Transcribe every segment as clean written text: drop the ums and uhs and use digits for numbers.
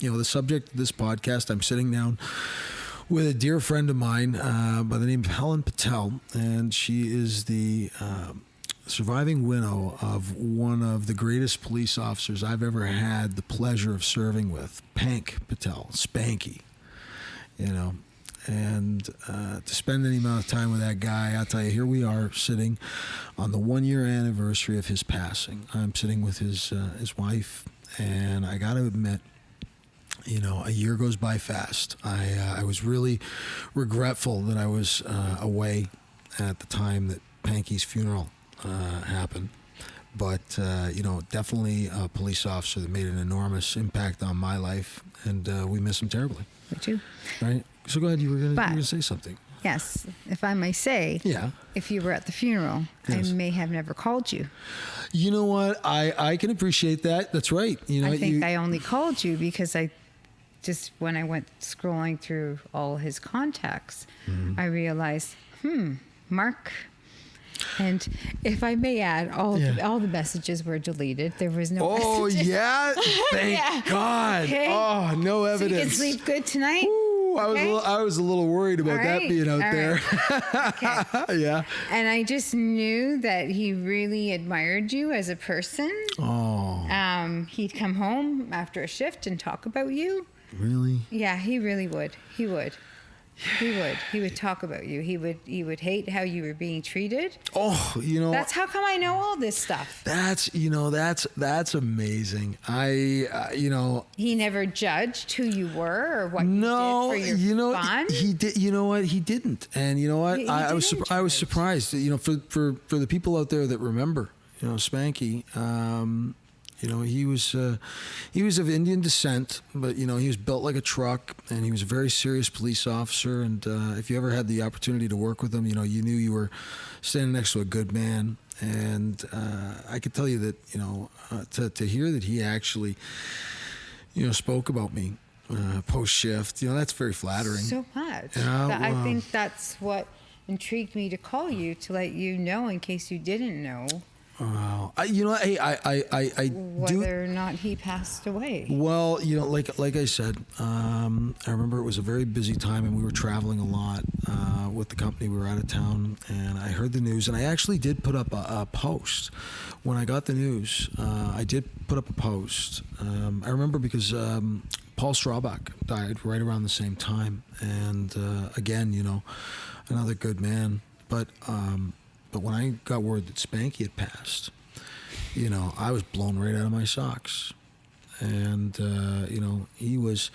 the subject of this podcast, I'm sitting down with a dear friend of mine by the name of Helen Patel, and she is the surviving widow of one of the greatest police officers I've ever had the pleasure of serving with, Patel, Spanky. And to spend any amount of time with that guy, I'll tell you, here we are sitting on the 1-year anniversary of his passing. I'm sitting with his wife, and I got to admit, a year goes by fast. I was really regretful that I was away at the time that Panky's funeral happened. But, definitely a police officer that made an enormous impact on my life, and we miss him terribly. Me too. Right? So go ahead, you were going to say something. Yes, if I may say, if you were at the funeral, yes. I may have never called you. You know what? I can appreciate that. That's right. I think I only called you because when I went scrolling through all his contacts, I realized, Mark. And if I may add, all the messages were deleted. There was no messages. Yeah? Thank God. Okay. Oh, no evidence. So you can sleep good tonight? Ooh, okay. I was a little worried about that being out there. Okay. Yeah. And I just knew that he really admired you as a person. Oh. He'd come home after a shift and talk about you. Really? Yeah, he really would. He would. He would talk about you. He would hate how you were being treated. Oh, That's how come I know all this stuff. That's amazing. He never judged who you were or what you did for your fun. He did. You know what? He didn't. And you know what? I was surprised. For the people out there that remember, Spanky. He was of Indian descent, but he was built like a truck, and he was a very serious police officer. And if you ever had the opportunity to work with him, you knew you were standing next to a good man. And I could tell you that to hear that he actually spoke about me post shift, that's very flattering. So much. I think that's what intrigued me to call you, to let you know in case you didn't know. Wow. I whether or not he passed away. Well, like I said, I remember it was a very busy time, and we were traveling a lot with the company. We were out of town, and I heard the news, and I actually did put up a post when I got the news. I did put up a post. I remember because Paul Strawbach died right around the same time, and again, another good man, but when I got word that Spanky had passed, I was blown right out of my socks. And, he was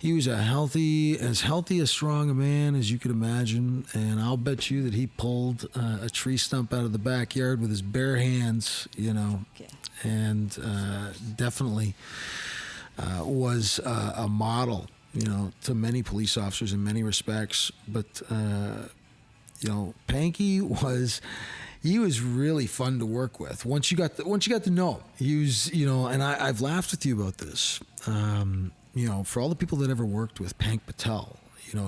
as healthy, as strong a man as you could imagine. And I'll bet you that he pulled a tree stump out of the backyard with his bare hands, Okay. And definitely was a model, to many police officers in many respects. But, Panky was really fun to work with. Once you got to know him, he was, and I've laughed with you about this. For all the people that ever worked with Pank Patel,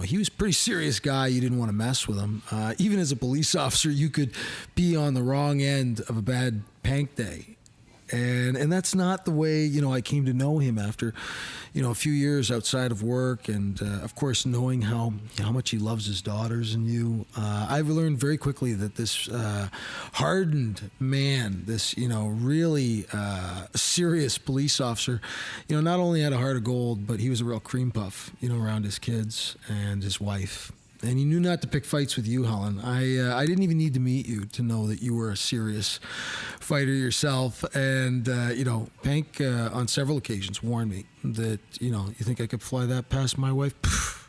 he was a pretty serious guy. You didn't want to mess with him. Even as a police officer, you could be on the wrong end of a bad Pank day. And that's not the way, I came to know him after, a few years outside of work. And, of course, knowing how much he loves his daughters and you. I've learned very quickly that this hardened man, this, really serious police officer, not only had a heart of gold, but he was a real cream puff, around his kids and his wife. And he knew not to pick fights with you, Helen. I didn't even need to meet you to know that you were a serious fighter yourself. And, Pank on several occasions warned me that, you think I could fly that past my wife?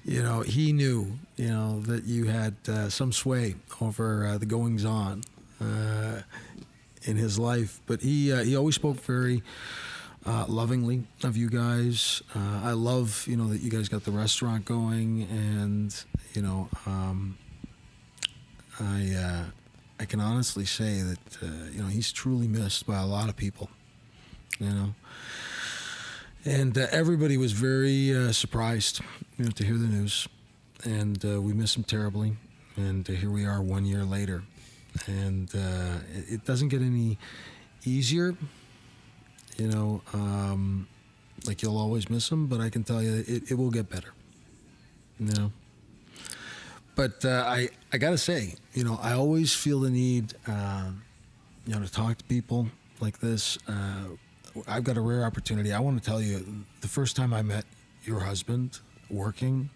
He knew, that you had some sway over the goings on in his life. But he always spoke very lovingly of you guys. I love, that you guys got the restaurant going, and, I can honestly say that, he's truly missed by a lot of people, and everybody was very surprised, to hear the news, and we miss him terribly, and here we are 1 year later, and it doesn't get any easier. Like, you'll always miss him, but I can tell you it will get better. You know? But I got to say, you know, I always feel the need, you know, to talk to people like this. I've got a rare opportunity. I want to tell you, the first time I met your husband working,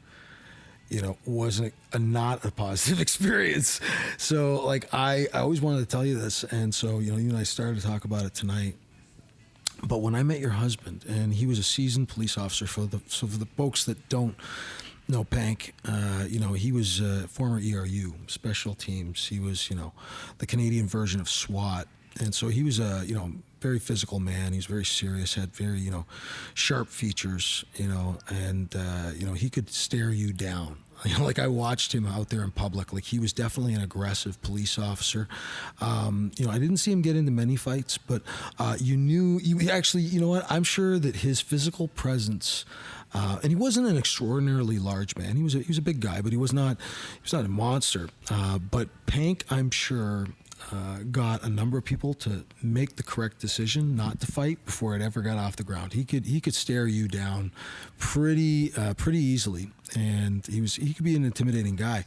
you know, wasn't not a positive experience. So, like, I always wanted to tell you this. And so, you know, you and I started to talk about it tonight. But when I met your husband, and he was a seasoned police officer, for the folks that don't know Pank, you know, he was former ERU, special teams. He was, you know, the Canadian version of SWAT. And so he was a, you know, very physical man. He was very serious, had very, you know, sharp features, you know, and, you know, he could stare you down. You know, like, I watched him out there in public. Like, he was definitely an aggressive police officer. You know, I didn't see him get into many fights, but you actually, you know what? I'm sure that his physical presence, and he wasn't an extraordinarily large man. He was a big guy, but he was not a monster. But Pank, I'm sure, got a number of people to make the correct decision not to fight before it ever got off the ground. He could stare you down pretty easily, and he could be an intimidating guy.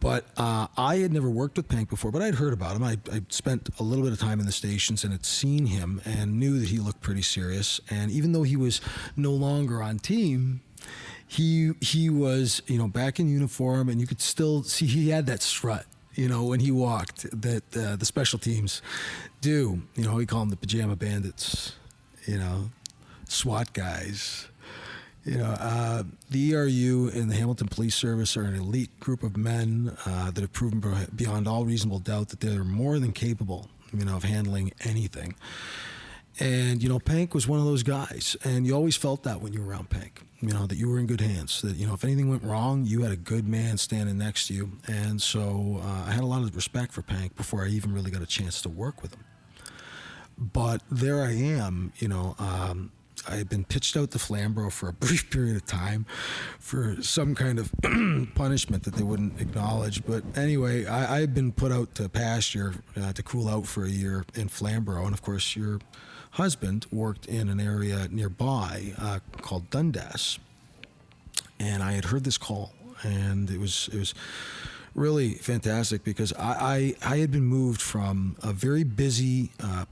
But I had never worked with Pank before, but I'd heard about him. I'd spent a little bit of time in the stations and had seen him and knew that he looked pretty serious. And even though he was no longer on team, he was, you know, back in uniform, and you could still see he had that strut, you know, when he walked, that the special teams do. You know, we call them the pajama bandits, you know, SWAT guys. You know, the ERU and the Hamilton Police Service are an elite group of men that have proven beyond all reasonable doubt that they're more than capable, you know, of handling anything. And, you know, Pank was one of those guys, and you always felt that when you were around Pank, you know, that you were in good hands, that, you know, if anything went wrong, you had a good man standing next to you. And so I had a lot of respect for Pank before I even really got a chance to work with him. But there I am, you know, I had been pitched out to Flamborough for a brief period of time for some kind of punishment that they wouldn't acknowledge. But anyway, I had been put out to pasture to cool out for a year in Flamborough. And of course, your husband worked in an area nearby called Dundas. And I had heard this call, and it was really fantastic, because I had been moved from a very busy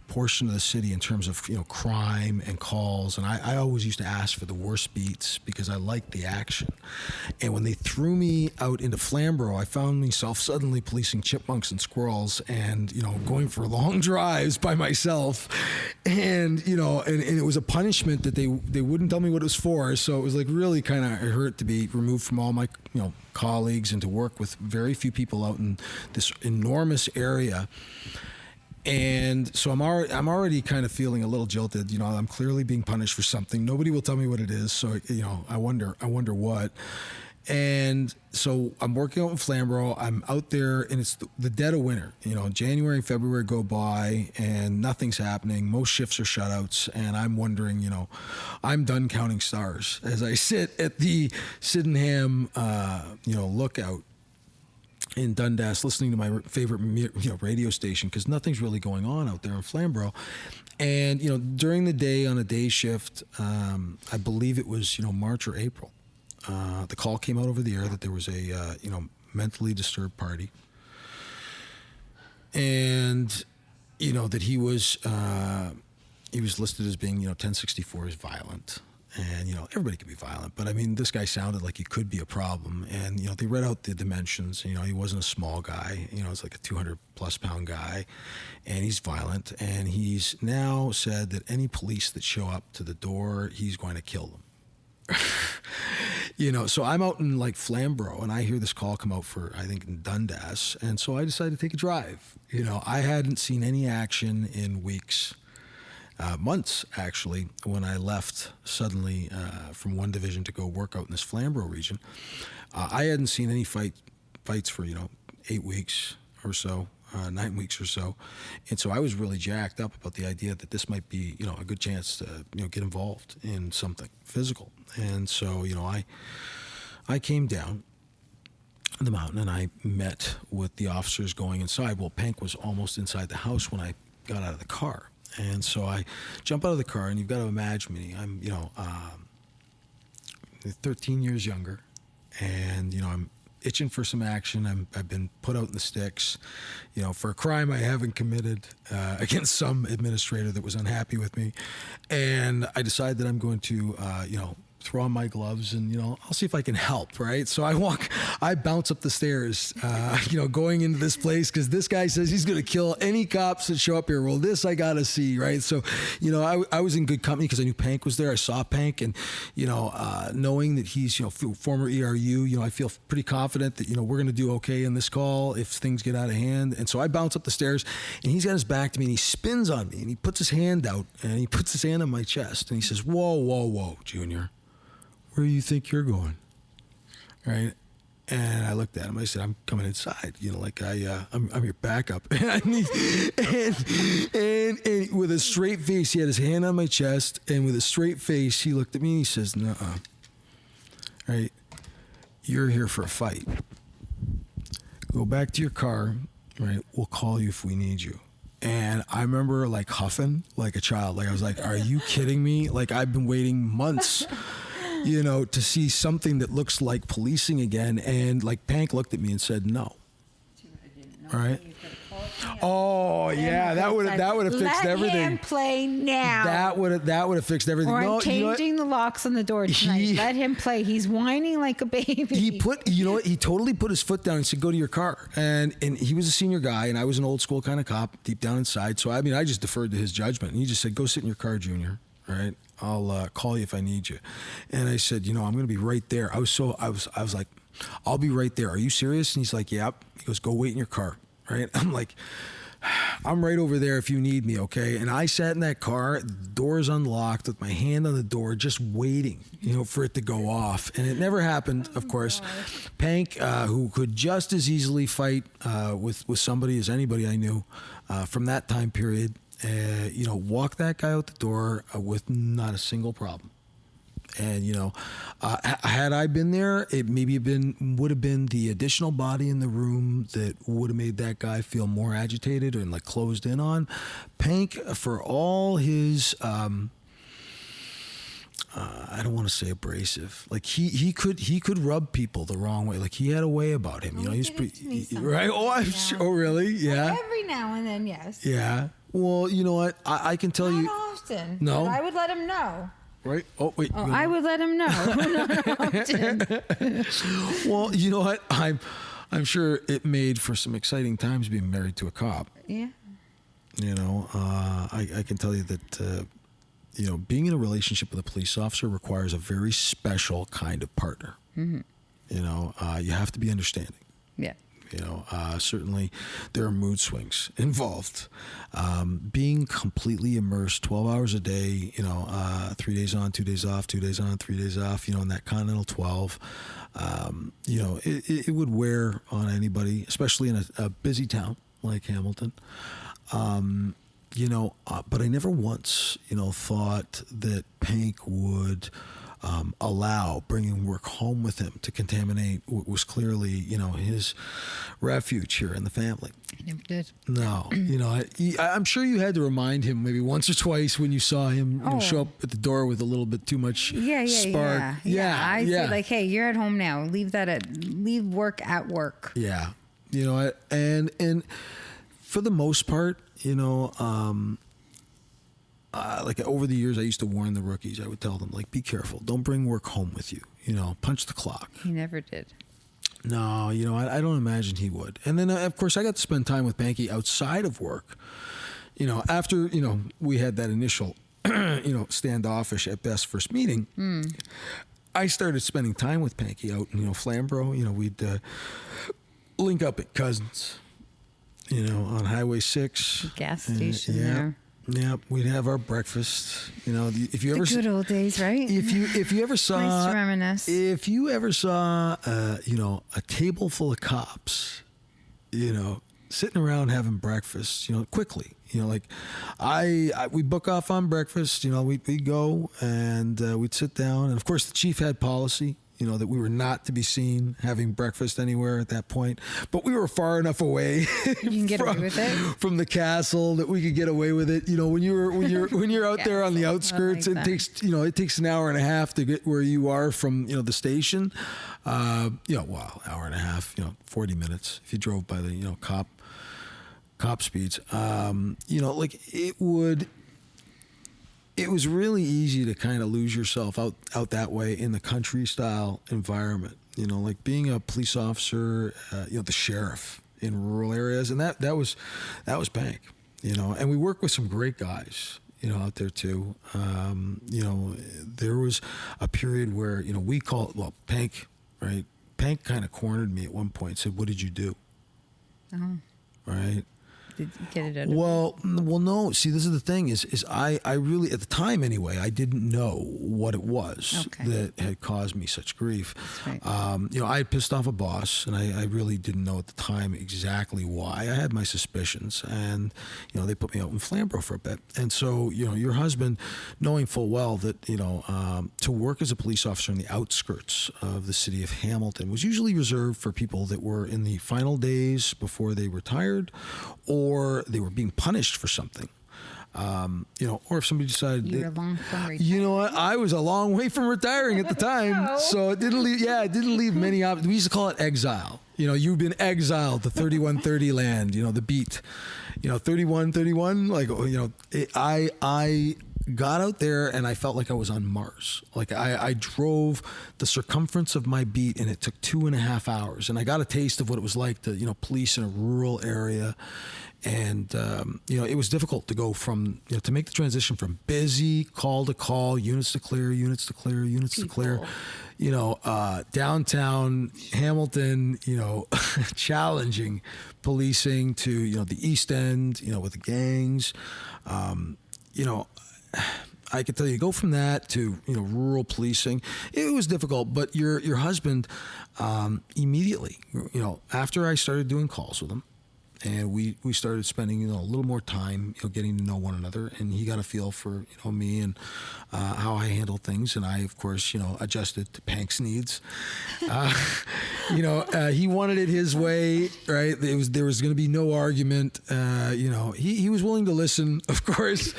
portion of the city in terms of, you know, crime and calls, and I always used to ask for the worst beats because I liked the action. And when they threw me out into Flamborough, I found myself suddenly policing chipmunks and squirrels, and, you know, going for long drives by myself, and, you know, and it was a punishment that they wouldn't tell me what it was for. So it was like really kind of hurt to be removed from all my, you know, colleagues and to work with very few people out in this enormous area. And so I'm already kind of feeling a little jilted. You know, I'm clearly being punished for something. Nobody will tell me what it is. So, you know, I wonder what. And so I'm working out in Flamborough. I'm out there, and it's the dead of winter. You know, January and February go by, and nothing's happening. Most shifts are shutouts, and I'm wondering, you know, I'm done counting stars as I sit at the Sydenham, you know, lookout in Dundas, listening to my favorite, you know, radio station, because nothing's really going on out there in Flamborough. And, you know, during the day on a day shift, I believe it was, you know, March or April. The call came out over the air that there was a, you know, mentally disturbed party, and, you know, that he was listed as being, you know, 1064 as violent, and, you know, everybody can be violent, but I mean, this guy sounded like he could be a problem, and, you know, they read out the dimensions. You know, he wasn't a small guy. You know, it's like a 200+ pound guy, and he's violent, and he's now said that any police that show up to the door, he's going to kill them. You know, so I'm out in like Flamborough, and I hear this call come out for, I think, in Dundas, and so I decided to take a drive. You know, I hadn't seen any action in weeks, months actually, when I left suddenly from one division to go work out in this Flamborough region. I hadn't seen any fights for, you know, 8 weeks or so. 9 weeks or so. And so I was really jacked up about the idea that this might be, you know, a good chance to, you know, get involved in something physical. And so, you know, I came down the mountain, and I met with the officers going inside. Well, Pank was almost inside the house when I got out of the car. And so I jump out of the car, and you've got to imagine me. I'm, 13 years younger, and, I'm itching for some action. I've been put out in the sticks, for a crime I haven't committed against some administrator that was unhappy with me. And I decide that I'm going to, throw on my gloves and, I'll see if I can help, right? So I bounce up the stairs, going into this place because this guy says he's going to kill any cops that show up here. Well, this I got to see, right? So, I was in good company because I knew Pank was there. I saw Pank, and, knowing that he's, former ERU, I feel pretty confident that, we're going to do okay in this call if things get out of hand. And so I bounce up the stairs, and he's got his back to me, and he spins on me, and he puts his hand out, and he puts his hand on my chest, and he says, whoa, Junior. Where do you think you're going? Right? And I looked at him. I said, I'm coming inside. I'm your backup. and with a straight face, he had his hand on my chest, and with a straight face, he looked at me and he says, nuh-uh. Right? You're here for a fight. Go back to your car. Right? We'll call you if we need you. And I remember huffing like a child. I was like, are you kidding me? I've been waiting months to see something that looks like policing again. And Pank looked at me and said, no. Right? Oh yeah, that would have fixed everything. Let him play now. That would have fixed everything. Or I'm changing the locks on the door tonight. Let him play. He's whining like a baby. He totally put his foot down and said, go to your car. And he was a senior guy, and I was an old school kind of cop deep down inside. So I just deferred to his judgment. And he just said, go sit in your car, Junior. Right? I'll call you if I need you. And I said, I'm going to be right there. I was like, I'll be right there. Are you serious? And he's like, yep. He goes, go wait in your car. Right? I'm like, I'm right over there if you need me, okay? And I sat in that car, the door's unlocked with my hand on the door, just waiting, for it to go off. And it never happened, of course. Pank, who could just as easily fight with somebody as anybody I knew from that time period, walked that guy out the door with not a single problem. And, had I been there, it would have been the additional body in the room that would have made that guy feel more agitated and closed in on. Pank, for all his, I don't want to say abrasive. He could rub people the wrong way. He had a way about him. He's pretty, right? Oh, I'm sure. Oh, really? Yeah. Every now and then, yes. Yeah. Well, you know what? I can tell you. Not often. No. But I would let him know. Right? Oh, wait. Oh, I would let him know. Not often. Well, you know what? I'm sure it made for some exciting times being married to a cop. Yeah. I can tell you that, being in a relationship with a police officer requires a very special kind of partner. Mm-hmm. You have to be understanding. Yeah. Certainly there are mood swings involved. Being completely immersed 12 hours a day, 3 days on, 2 days off, 2 days on, 3 days off, in that Continental 12, it would wear on anybody, especially in a busy town like Hamilton. But I never once, thought that Pank would allow bringing work home with him to contaminate what was clearly, his refuge here in the family. I never did. No, I'm sure you had to remind him maybe once or twice when you saw him show up at the door with a little bit too much spark. I say hey, you're at home now. Leave work at work. Yeah, and for the most part, over the years, I used to warn the rookies. I would tell them, be careful. Don't bring work home with you. Punch the clock. He never did. No, I don't imagine he would. And then, of course, I got to spend time with Spanky outside of work. After, we had that initial, standoffish at best first meeting, I started spending time with Spanky out in, Flamborough. We'd link up at Cousins, on Highway 6. Gas station there. Yeah, we'd have our breakfast. If you ever the good old days, right? If you ever saw, nice to reminisce. If you ever saw, a table full of cops, sitting around having breakfast, quickly, we'd book off on breakfast. We'd go and we'd sit down, and of course the chief had policy. that we were not to be seen having breakfast anywhere at that point. But we were far enough away You can get away with it. from the castle that we could get away with it. When you're out there on the outskirts, I like it takes an hour and a half to get where you are from the station. Hour and a half, 40 minutes if you drove by the cop speeds. It was really easy to kind of lose yourself out that way in the country style environment. Like being a police officer, the sheriff in rural areas, and that was Pank. And we work with some great guys, out there too. There was a period where we call it Pank, right? Pank kind of cornered me at one point. Said, "What did you do?" Oh. Right. Did you get it out of Well, no. See, this is the thing is I really, at the time anyway, I didn't know what it was that had caused me such grief. That's right. I had pissed off a boss, and I really didn't know at the time exactly why. I had my suspicions, and they put me out in Flamborough for a bit. And so your husband, knowing full well that to work as a police officer in the outskirts of the city of Hamilton was usually reserved for people that were in the final days before they retired, or they were being punished for something. Or if somebody decided, You were long from retiring. you know what, I was a long way from retiring at the time, so it didn't leave many options. We used to call it exile. You've been exiled to 3130 land. The beat. 3131. Like I got out there and I felt like I was on Mars. Like I drove the circumference of my beat and it took 2.5 hours, and I got a taste of what it was like to police in a rural area. And it was difficult to go from to make the transition from busy call to call, units to clear, to clear, downtown Hamilton, challenging policing to the East End, with the gangs. I could tell you, go from that to rural policing. It was difficult, but your husband immediately, after I started doing calls with him, and we started spending a little more time getting to know one another, and he got a feel for me and how I handle things, and I of course adjusted to Pank's needs. He wanted it his way, right? There was going to be no argument. He was willing to listen, of course,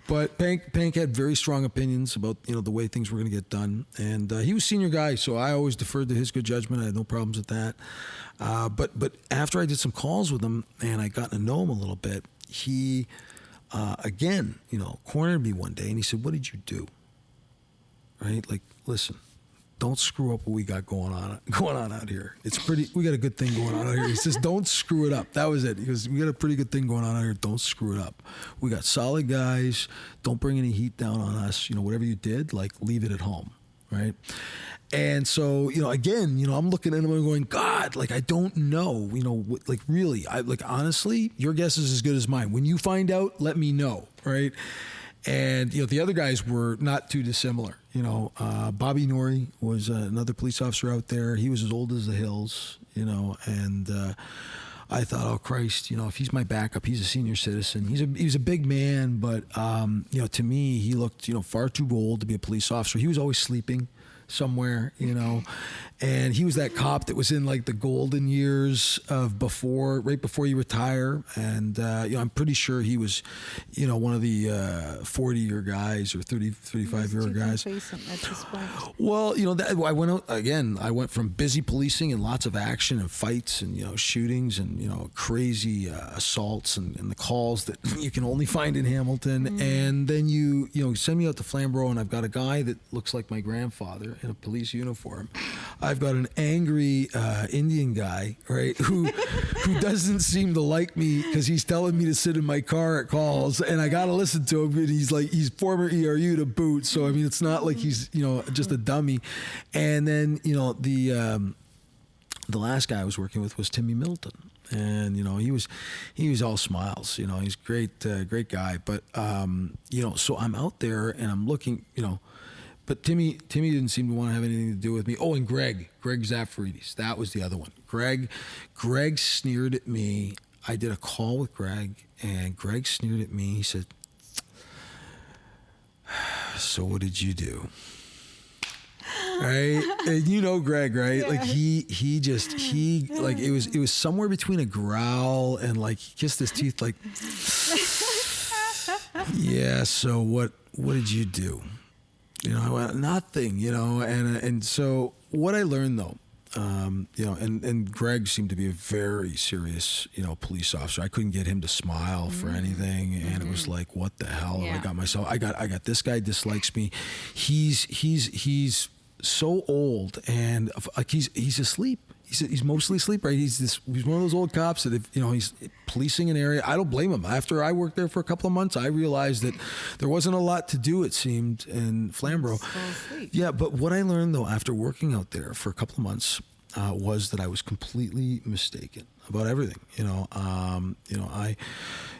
but Pank had very strong opinions about the way things were going to get done, and he was senior guy, so I always deferred to his good judgment. I had no problems with that. But after I did some calls with him and I got to know him a little bit, he again cornered me one day and he said, "What did you do?" Right? Like, listen, don't screw up what we got going on out here. We got a good thing going on out here. He says, don't screw it up. That was it. He goes, we got a pretty good thing going on out here. Don't screw it up. We got solid guys. Don't bring any heat down on us. Whatever you did, leave it at home. Right. And so, again, I'm looking at him and going, God, I don't know, really, honestly, your guess is as good as mine. When you find out, let me know. Right. And, the other guys were not too dissimilar. Bobby Norrie was another police officer out there. He was as old as the hills, and I thought, oh, Christ, if he's my backup, he's a senior citizen. He's a big man, but, to me, he looked, far too old to be a police officer. He was always sleeping somewhere, and he was that cop that was in the golden years of right before you retire. And, I'm pretty sure he was, one of the 40-year guys or 35-year guys. At this point. Well, I went out again. I went from busy policing and lots of action and fights and, shootings and, crazy assaults and the calls that you can only find in Hamilton. Mm. And then you send me out to Flamborough, and I've got a guy that looks like my grandfather in a police uniform. I've got an angry Indian guy, right, who doesn't seem to like me because he's telling me to sit in my car at calls, and I got to listen to him. And he's former ERU to boot, so I mean it's not like he's just a dummy. And then the last guy I was working with was Timmy Middleton, and he was all smiles. He's great guy, but so I'm out there and I'm looking, But Timmy didn't seem to want to have anything to do with me. Oh, and Greg Zafaridis, that was the other one. Greg sneered at me. I did a call with Greg, and Greg sneered at me. He said, "So what did you do?" right? And you know Greg, right? Yeah. Like he like it was somewhere between a growl and like he kissed his teeth like, yeah. So what did you do? You know, I went, nothing. You know, and so what I learned though. You know, and Greg seemed to be a very serious, you know, police officer. I couldn't get him to smile for anything, and it was like, what the hell have I got myself? I got this guy dislikes me. He's so old, and like he's asleep. He's mostly asleep, right? He's one of those old cops that if, you know, he's policing an area. I don't blame him. After I worked there for a couple of months, I realized that there wasn't a lot to do, it seemed, in Flamborough. Yeah, but what I learned though after working out there for a couple of months was that I was completely mistaken about everything. You know, I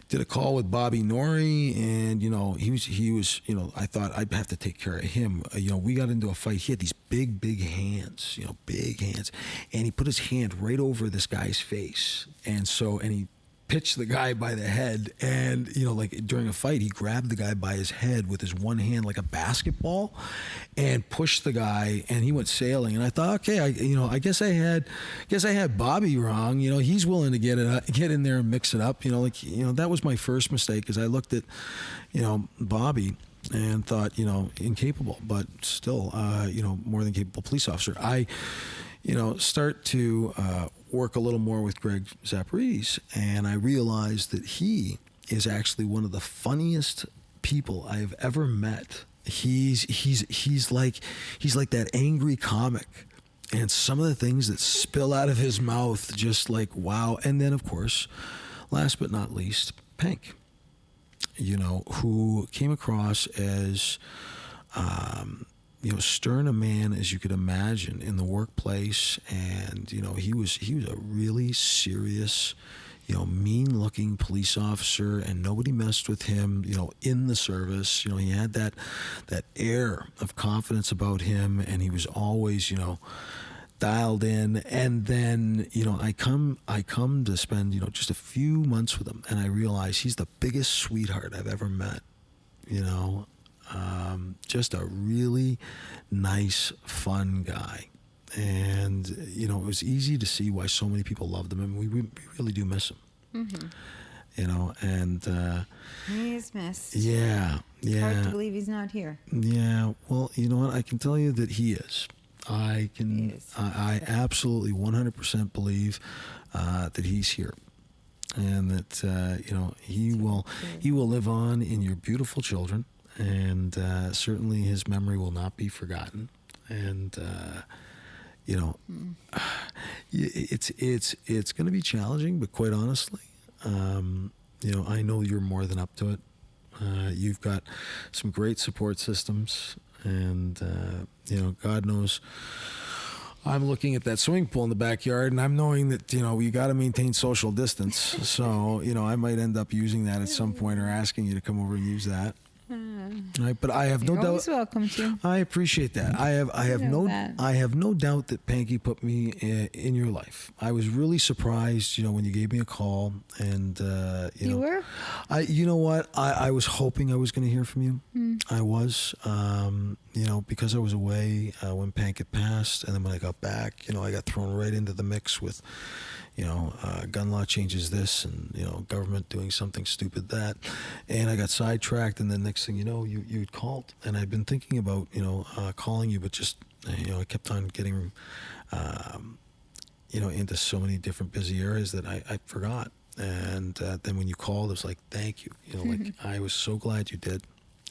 did a call with Bobby Norrie, and you know, he was, you know, I thought I'd have to take care of him. You know, we got into a fight. He had these big hands, you know, big hands, and he put his hand right over this guy's face, and he pitched the guy by the head, and you know, like during a fight, he grabbed the guy by his head with his one hand like a basketball, and pushed the guy, and he went sailing. And I thought, okay, I guess I had Bobby wrong. You know, he's willing to get in there and mix it up. You know, like, you know, that was my first mistake, because I looked at, you know, Bobby and thought, you know, incapable, but still, you know, more than capable police officer. I, you know, start to work a little more with Greg Zaparidis, and I realized that he is actually one of the funniest people I have ever met. He's like that angry comic, and some of the things that spill out of his mouth, just like, wow. And then, of course, last but not least, Pank, you know, who came across as you know, stern a man as you could imagine in the workplace. And, you know, he was a really serious, you know, mean-looking police officer, and nobody messed with him, you know, in the service. You know, he had that air of confidence about him, and he was always, you know, dialed in. And then, you know, I come to spend, you know, just a few months with him, and I realize he's the biggest sweetheart I've ever met, you know. Just a really nice, fun guy. And, you know, it was easy to see why so many people loved him, and we really do miss him. Mm-hmm. You know, and... he is missed. Yeah. It's hard to believe he's not here. Yeah, well, you know what? I can tell you that he is. I absolutely 100% believe that he's here. And that, you know, he will live on in your beautiful children. And certainly his memory will not be forgotten. And you know, it's going to be challenging, but quite honestly, you know, I know you're more than up to it. You've got some great support systems, and you know, God knows, I'm looking at that swimming pool in the backyard, and I'm knowing that, you know, you got to maintain social distance. So, you know, I might end up using that at some point, or asking you to come over and use that. Right, but I have no doubt. Always welcome to. I appreciate that. I have no doubt that Panky put me in your life. I was really surprised, you know, when you gave me a call, and you know, were. You know what? I was hoping I was going to hear from you. I was, you know, because I was away when Pank had passed, and then when I got back, you know, I got thrown right into the mix with, you know, gun law changes this, and, you know, government doing something stupid that, and I got sidetracked, and then next thing you know, you'd called, and I'd been thinking about, you know, calling you, but just, you know, I kept on getting, you know, into so many different busy areas that I forgot, and then when you called, it was like, thank you, you know, like, I was so glad you did.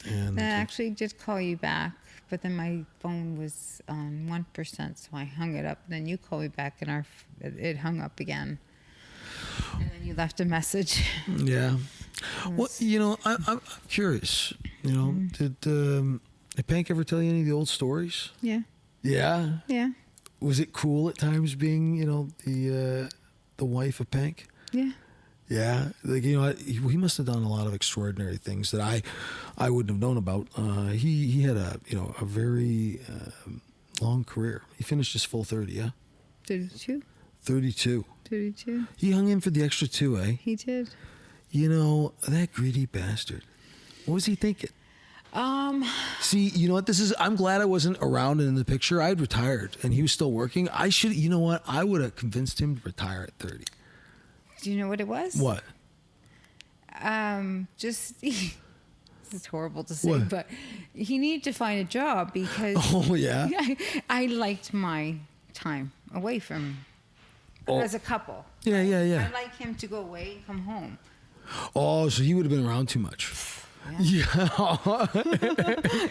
And I actually did call you back, but then my phone was on 1%, so I hung it up. Then you called me back, and it hung up again. And then you left a message. Yeah. Well, you know, I'm curious. You know, did Pank ever tell you any of the old stories? Yeah. Yeah. Yeah. Was it cool at times being, you know, the wife of Pank? Yeah. Yeah, like, you know, he must have done a lot of extraordinary things that I wouldn't have known about. He had a very long career. He finished his full 30. Yeah. 32. 32. 32. He hung in for the extra 2, eh? He did. You know, that greedy bastard. What was he thinking? See, you know what this is? I'm glad I wasn't around and in the picture. I had retired and he was still working. I should, you know what? I would have convinced him to retire at 30. Do you know what it was? What? Just it's horrible to say, What? but he needed to find a job because Oh, yeah? I liked my time away from as a couple. Yeah. I like him to go away and come home. Oh, so he would have been around too much. Yeah.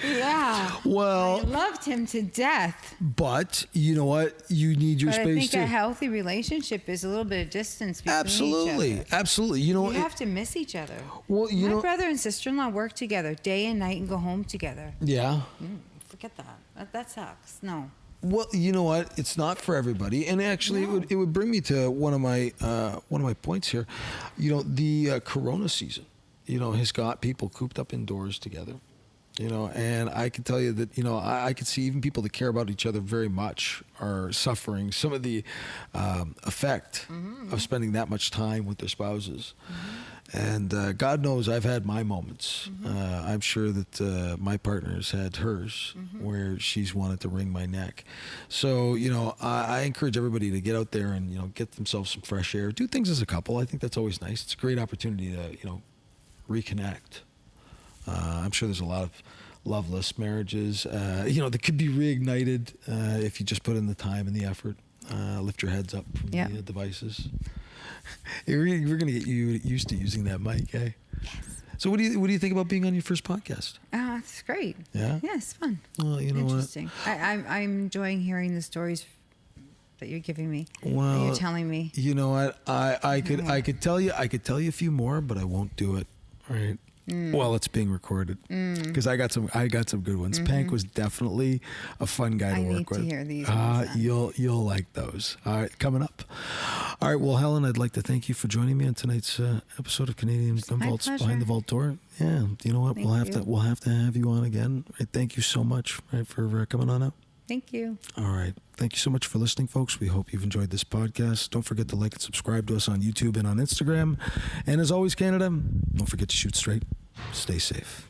Yeah. Well, I loved him to death. but you know what? You need your But I space think too. a healthy relationship is a little bit of distance between Absolutely. each other. Absolutely. You know, You have to miss each other. well, you My know, brother and sister-in-law work together day and night and go home together. yeah. Forget that. That sucks. No. Well, you know what? It's not for everybody, and actually, it would bring me to one of my points here. You know, the Corona season, you know, has got people cooped up indoors together. You know, and I can tell you that, you know, I could see even people that care about each other very much are suffering some of the effect of spending that much time with their spouses. And God knows I've had my moments. I'm sure that my partner's had hers where she's wanted to wring my neck. So, you know, I encourage everybody to get out there and, you know, get themselves some fresh air. Do things as a couple. I think that's always nice. It's a great opportunity to, you know, reconnect. I'm sure there's a lot of loveless marriages, you know, that could be reignited if you just put in the time and the effort. Lift your heads up from the devices. We're going to get you used to using that mic, eh? Yes. So what do you think about being on your first podcast? It's great. Yeah? Yeah, it's fun. Well, you know Interesting. I'm enjoying hearing the stories that you're giving me. Well, that you're telling me. You know what? I could tell you a few more, but I won't do it. All right. Well, it's being recorded because I got some good ones. Pank was definitely a fun guy to work with. I need to hear these ones. You'll like those. All right, coming up. All right, well, Helen, I'd like to thank you for joining me on tonight's episode of Canadian Gun Vaults Behind the Vault Door. Yeah, you know what? We'll have to have you on again. Right, thank you so much, right, for coming on out. Thank you. All right. Thank you so much for listening, folks. We hope you've enjoyed this podcast. Don't forget to like and subscribe to us on YouTube and on Instagram. And as always, Canada, don't forget to shoot straight. Stay safe.